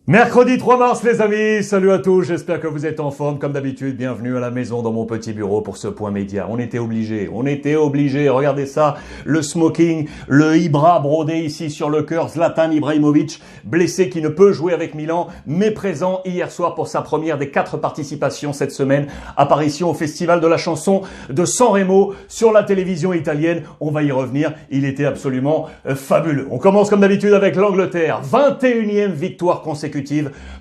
Mercredi 3 mars les amis, salut à tous, j'espère que vous êtes en forme comme d'habitude, bienvenue à la maison dans mon petit bureau pour ce point média. On était obligé, regardez ça, le smoking, le Ibra brodé ici sur le cœur, Zlatan Ibrahimovic, blessé qui ne peut jouer avec Milan, mais présent hier soir pour sa première des 4 participations cette semaine, apparition au festival de la chanson de Sanremo sur la télévision italienne, on va y revenir, il était absolument fabuleux. On commence comme d'habitude avec l'Angleterre, 21e victoire consécutive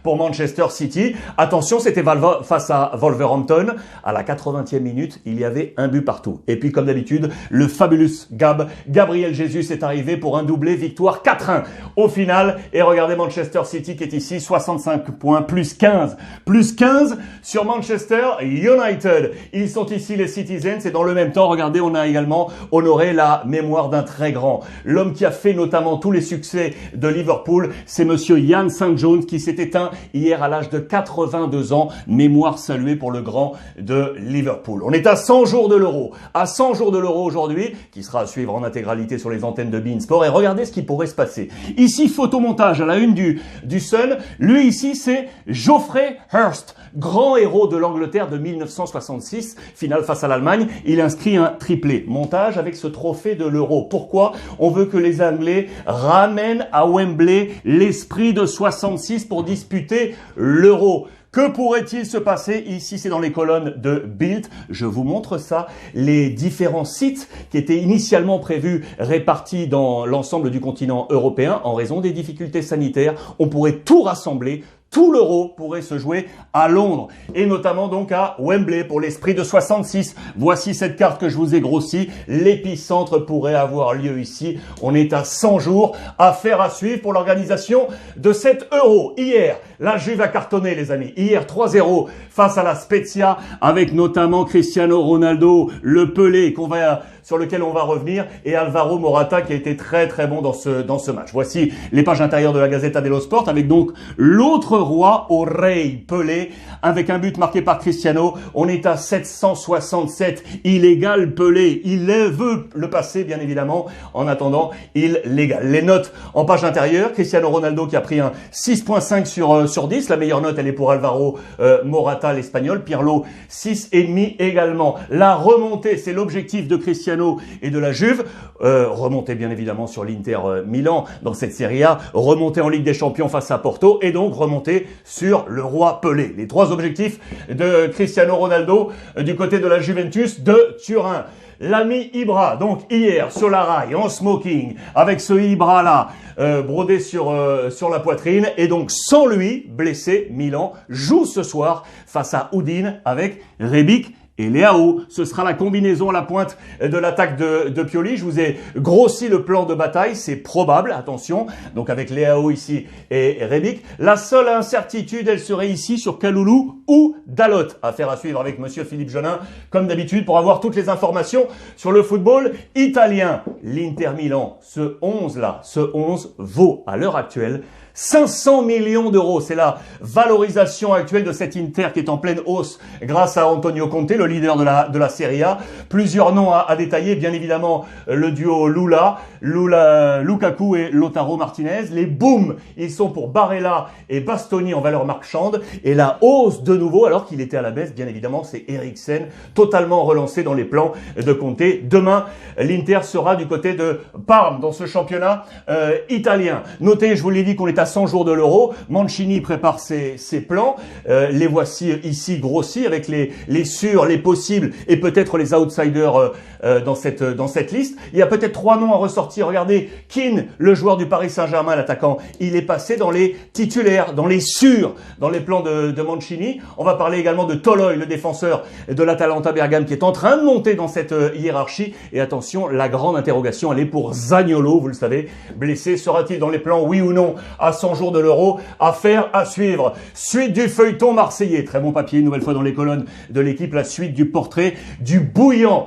pour Manchester City. Attention, c'était face à Wolverhampton. À la 80e minute, il y avait un but partout. Et puis, comme d'habitude, le fabulous Gabriel Jesus est arrivé pour un doublé, victoire 4-1 au final. Et regardez Manchester City qui est ici, 65 points, plus 15. Plus 15 sur Manchester United. Ils sont ici les Citizens et dans le même temps, regardez, on a également honoré la mémoire d'un très grand. L'homme qui a fait notamment tous les succès de Liverpool, c'est monsieur Ian St. Jones qui s'est éteint hier à l'âge de 82 ans. Mémoire saluée pour le grand de Liverpool. On est à 100 jours de l'Euro. À 100 jours de l'Euro aujourd'hui, qui sera à suivre en intégralité sur les antennes de beIN Sport. Et regardez ce qui pourrait se passer. Ici, photomontage à la une du Sun. Lui ici, c'est Geoffrey Hurst, grand héros de l'Angleterre de 1966. Finale face à l'Allemagne. Il inscrit un triplé. Montage avec ce trophée de l'Euro. Pourquoi? On veut que les Anglais ramènent à Wembley l'esprit de 66 pour disputer l'Euro. Que pourrait-il se passer? Ici, c'est dans les colonnes de Bild. Je vous montre ça. Les différents sites qui étaient initialement prévus répartis dans l'ensemble du continent européen en raison des difficultés sanitaires. On pourrait tout rassembler. Tout l'Euro pourrait se jouer à Londres et notamment donc à Wembley pour l'esprit de 66. Voici cette carte que je vous ai grossie. L'épicentre pourrait avoir lieu ici. On est à 100 jours. Affaire à suivre pour l'organisation de cet Euro. Hier, la Juve a cartonné les amis. Hier 3-0 face à la Spezia avec notamment Cristiano Ronaldo, le Pelé sur lequel on va revenir et Alvaro Morata qui a été très très bon dans ce match. Voici les pages intérieures de la Gazzetta dello Sport avec donc l'autre roi au Rei Pelé avec un but marqué par Cristiano. On est à 767. Il égale Pelé. Il veut le passer bien évidemment. En attendant, il l'égale. Les notes en page intérieure. Cristiano Ronaldo qui a pris un 6.5 sur 10. La meilleure note elle est pour Alvaro Morata l'espagnol. Pirlo 6,5 également. La remontée c'est l'objectif de Cristiano et de la Juve. Remonter bien évidemment sur l'Inter Milan dans cette Serie A. Remonter en Ligue des Champions face à Porto et donc remonter sur le roi Pelé. Les 3 objectifs de Cristiano Ronaldo du côté de la Juventus de Turin. L'ami Ibra, donc hier sur la rail, en smoking, avec ce Ibra-là, brodé sur la poitrine, et donc sans lui, blessé, Milan joue ce soir face à Udine avec Rebic et Leao. Ce sera la combinaison à la pointe de l'attaque de Pioli. Je vous ai grossi le plan de bataille, c'est probable, attention. Donc avec Leao ici et Rebic. La seule incertitude, elle serait ici sur Kalulu ou Dalot. Affaire à suivre avec monsieur Philippe Jonin, comme d'habitude, pour avoir toutes les informations sur le football italien. L'Inter Milan, ce 11-là, ce 11 vaut à l'heure actuelle 500 millions d'euros. C'est la valorisation actuelle de cet Inter qui est en pleine hausse grâce à Antonio Conte, le leader de la Serie A. Plusieurs noms à détailler, bien évidemment le duo Lukaku et Lautaro Martinez. Les booms, ils sont pour Barella et Bastoni en valeur marchande. Et la hausse de nouveau, alors qu'il était à la baisse, bien évidemment, c'est Eriksen, totalement relancé dans les plans de Conte. Demain, l'Inter sera du côté de Parme dans ce championnat italien. Notez, je vous l'ai dit qu'on est à 100 jours de l'Euro. Mancini prépare ses plans. Les voici ici grossis avec les sûrs, les possibles et peut-être les outsiders dans cette liste. Il y a peut-être 3 noms à ressortir. Regardez, Keane, le joueur du Paris Saint-Germain, l'attaquant, il est passé dans les titulaires, dans les sûrs, dans les plans de Mancini. On va parler également de Toloi, le défenseur de l'Atalanta Bergame, qui est en train de monter dans cette hiérarchie. Et attention, la grande interrogation, elle est pour Zaniolo, vous le savez. Blessé, sera-t-il dans les plans, oui ou non, à 100 jours de l'Euro? Affaire à suivre. Suite du feuilleton marseillais. Très bon papier, une nouvelle fois dans les colonnes de l'équipe. La suite du portrait du bouillant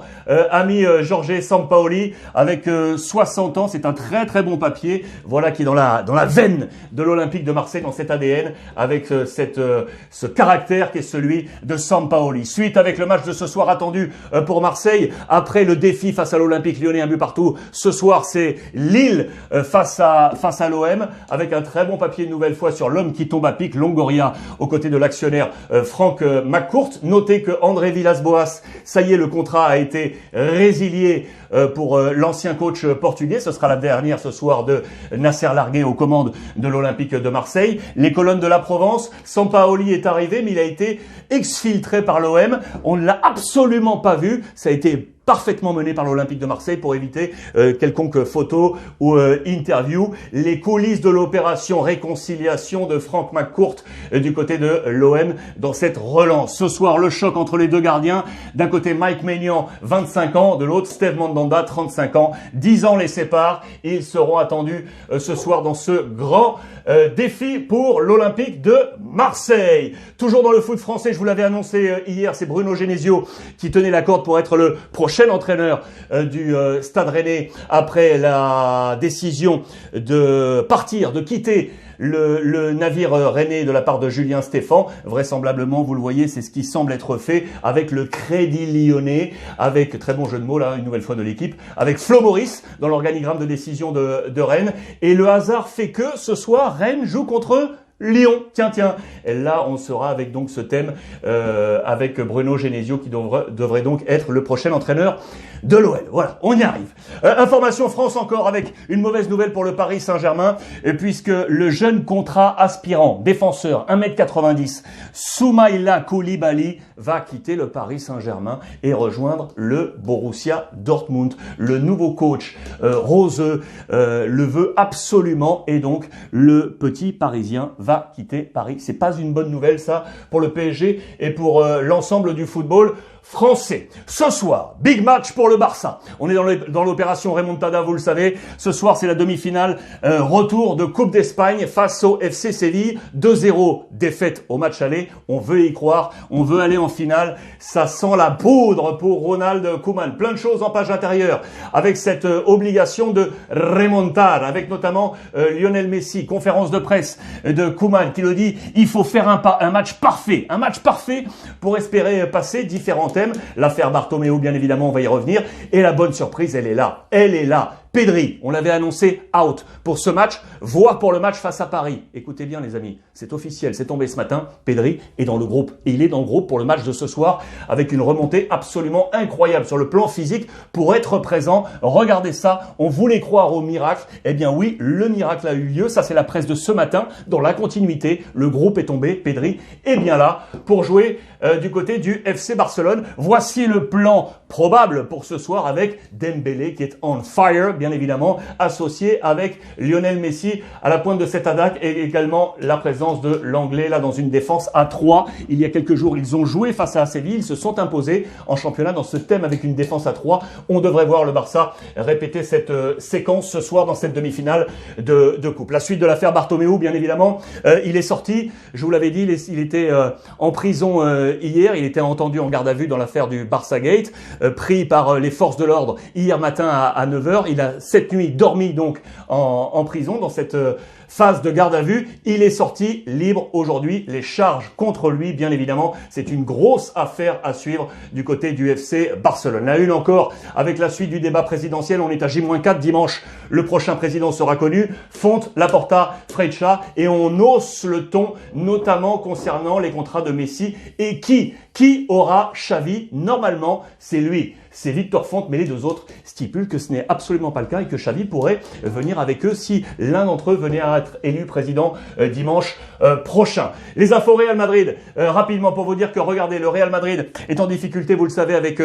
ami Jorge Sampaoli avec 60 ans. C'est un très très bon papier. Voilà qui est dans la veine de l'Olympique de Marseille, dans cet ADN, avec ce caractère qui est celui de Sampaoli. Suite avec le match de ce soir attendu pour Marseille. Après le défi face à l'Olympique Lyonnais, un but partout. Ce soir, c'est Lille face à l'OM avec un très bon papier une nouvelle fois sur l'homme qui tombe à pic, Longoria, aux côtés de l'actionnaire Frank McCourt. Notez que André Villas-Boas, ça y est, le contrat a été résilié pour l'ancien coach portugais. Ce sera la dernière ce soir de Nasser Largué aux commandes de l'Olympique de Marseille. Les colonnes de la Provence, Sampaoli est arrivé, mais il a été exfiltré par l'OM. On ne l'a absolument pas vu. Ça a été parfaitement mené par l'Olympique de Marseille pour éviter quelconque photo ou interview. Les coulisses de l'opération réconciliation de Frank McCourt du côté de l'OM dans cette relance. Ce soir, le choc entre les deux gardiens. D'un côté, Mike Maignan, 25 ans. De l'autre, Steve Mandanda, 35 ans. 10 ans les séparent. Ils seront attendus ce soir dans ce grand défi pour l'Olympique de Marseille. Toujours dans le foot français, je vous l'avais annoncé hier, c'est Bruno Genesio qui tenait la corde pour être le prochain entraîneur du Stade Rennais après la décision de partir, de quitter le navire rennais de la part de Julien Stéphan. Vraisemblablement, vous le voyez, c'est ce qui semble être fait avec le Crédit Lyonnais, avec, très bon jeu de mots là, une nouvelle fois de l'équipe, avec Flo Maurice dans l'organigramme de décision de Rennes. Et le hasard fait que ce soir, Rennes joue contre Lyon, tiens. Et là, on sera avec donc ce thème avec Bruno Genesio qui devrait donc être le prochain entraîneur de l'OL. Voilà, on y arrive. Information France encore avec une mauvaise nouvelle pour le Paris Saint-Germain, puisque le jeune contrat aspirant, défenseur, 1m90, Soumaïla Koulibaly, va quitter le Paris Saint-Germain et rejoindre le Borussia Dortmund. Le nouveau coach, Rose, le veut absolument et donc le petit Parisien va quitter Paris. C'est pas une bonne nouvelle ça pour le PSG et pour l'ensemble du football français. Ce soir, big match pour le Barça. On est dans l'opération Remontada, vous le savez. Ce soir, c'est la demi-finale, retour de Coupe d'Espagne face au FC Séville. 2-0, défaite au match aller. On veut y croire, on veut aller en finale. Ça sent la poudre pour Ronald Koeman. Plein de choses en page intérieure avec cette obligation de remontar, avec notamment Lionel Messi, conférence de presse de Koeman qui le dit, il faut faire un match parfait pour espérer passer différents thèmes. L'affaire Bartomeu, bien évidemment, on va y revenir. Et la bonne surprise, elle est là. Pedri, on l'avait annoncé, out pour ce match, voire pour le match face à Paris. Écoutez bien les amis, c'est officiel, c'est tombé ce matin, Pedri est dans le groupe. Et il est dans le groupe pour le match de ce soir avec une remontée absolument incroyable sur le plan physique pour être présent. Regardez ça, on voulait croire au miracle. Eh bien oui, le miracle a eu lieu. Ça c'est la presse de ce matin. Dans la continuité, le groupe est tombé, Pedri est bien là pour jouer du côté du FC Barcelone. Voici le plan probable pour ce soir avec Dembélé qui est on fire, bien évidemment, associé avec Lionel Messi à la pointe de cette attaque et également la présence de l'Anglais là dans une défense à 3. Il y a quelques jours, ils ont joué face à Séville, ils se sont imposés en championnat dans ce thème avec une défense à 3. On devrait voir le Barça répéter cette séquence ce soir dans cette demi-finale de coupe. La suite de l'affaire Bartomeu, bien évidemment, il est sorti, je vous l'avais dit, il était en prison hier, il était entendu en garde à vue dans l'affaire du Barça Gate, pris par les forces de l'ordre hier matin à 9h. Il a cette nuit dormi donc en prison dans cette phase de garde à vue. Il est sorti libre aujourd'hui. Les charges contre lui, bien évidemment, c'est une grosse affaire à suivre du côté du FC Barcelone. La une encore avec la suite du débat présidentiel. On est à J-4 dimanche. Le prochain président sera connu. Fonte, Laporta, Freixa et on hausse le ton, notamment concernant les contrats de Messi. Et qui aura Xavi? Normalement, c'est lui. C'est Victor Fonte, mais les deux autres stipulent que ce n'est absolument pas le cas et que Xavi pourrait venir avec eux si l'un d'entre eux venait à être élu président dimanche prochain. Les infos Real Madrid, rapidement pour vous dire que regardez, le Real Madrid est en difficulté, vous le savez, avec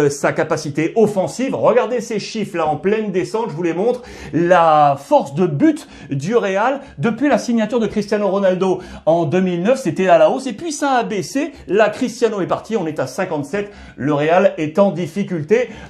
sa capacité offensive. Regardez ces chiffres là en pleine descente, je vous les montre. La force de but du Real depuis la signature de Cristiano Ronaldo en 2009, c'était à la hausse et puis ça a baissé. Là, Cristiano est parti, on est à 57. Le Real est en difficulté.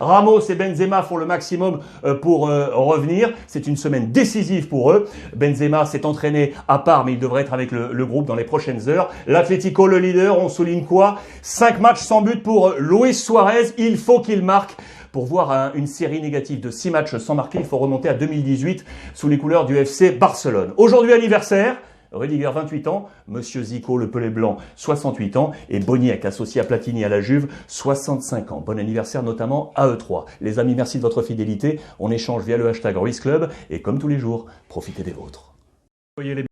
Ramos et Benzema font le maximum pour revenir. C'est une semaine décisive pour eux. Benzema s'est entraîné à part, mais il devrait être avec le groupe dans les prochaines heures. L'Atlético, le leader, on souligne quoi? 5 matchs sans but pour Luis Suarez. Il faut qu'il marque. Pour voir une série négative de 6 matchs sans marquer, il faut remonter à 2018 sous les couleurs du FC Barcelone. Aujourd'hui anniversaire, Rudiger 28 ans, Monsieur Zico le pelé blanc 68 ans et Boniek associé à Platini à la Juve 65 ans. Bon anniversaire notamment à eux trois. Les amis, merci de votre fidélité. On échange via le hashtag RuizClub et comme tous les jours, profitez des vôtres. Voyez les